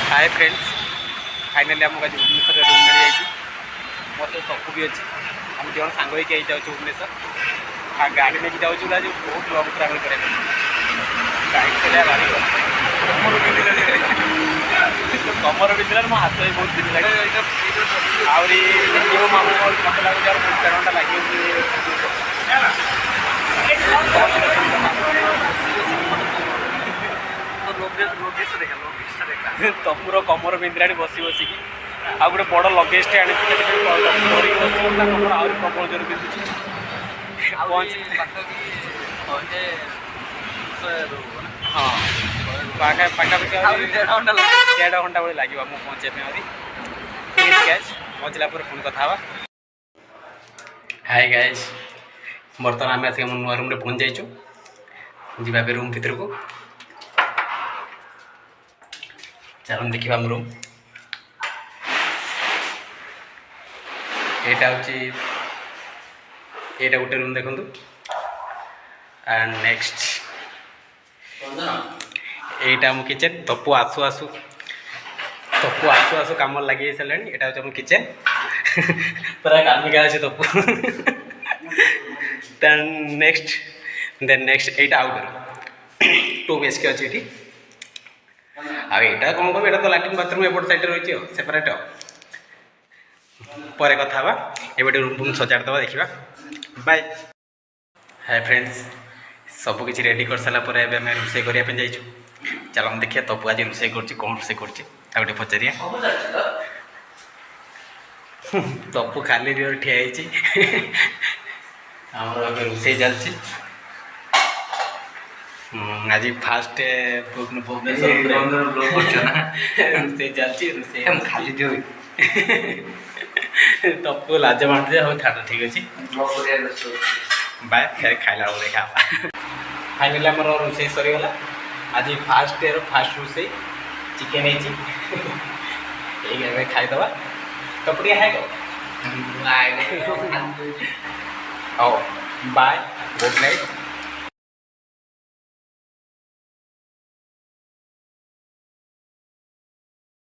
Hi friends finally आमको आज Bhubaneswar room मिल जाए मोर तो तपु भी अच्छी आम जन सांग होकर जाऊँ भुवनेश्वर हाँ गाड़ी लेकिन जाऊँ आज बहुत लंग ट्रावेल करें गाड़ी चलिए भारी कमर बिंदे मो हाथ भी बहुत दिन लगे आहरी मत लगे बहुत 4 घंटा लगे तपुर कमर बिंदे बसी बसिकी आ गए बड़ लगेजटे आनी आहरी प्रबल जोर बिंदुची हाँ पाखापाखि 1.5 घंटा भाई लगे पहुँचे गैस पहुँचला फोन कथा हाय गैस बर्तमान आम आस नुआ रूम पहुँच जाइचु जीवा रूम भितर को चलो देखा आम रूम यहाँ हूँ यहाँ गोटे रूम देखु एंड नेक्स्ट यहाँ आम किचेन तपु आसु आसु कम लगे सारे यहाँ हूँ आम किचेन पूरा कामिका अच्छे तपु नेक्स्ट यहाँ आउटडोर 2 BHK अच्छे ये आईटा कौन कह ये तो लाट्रिन बाथरूम एपट साइड रही सेपरेट पर कथा एवं रूम फूम सजाड़ दवा देखा बाय हाय फ्रेंड्स सब किसी रेडी कर सारापर एवं रोसे करने जाइए चलो हम देखिए तपु आज रोसे कर कौन रोसे कर पचार तपु खाली ठिया आम रोसे चलती आज फास्ट रोसे चलती खाली दियो तपु लाज बांटे हम छाड़ ठीक अच्छे बाय फिर खाइला देखा फाइनाली आम रोसे सरीगला आज फास्ट रोसे चिकेन है खाईदे तपड़िया है बाय गुड नाइट।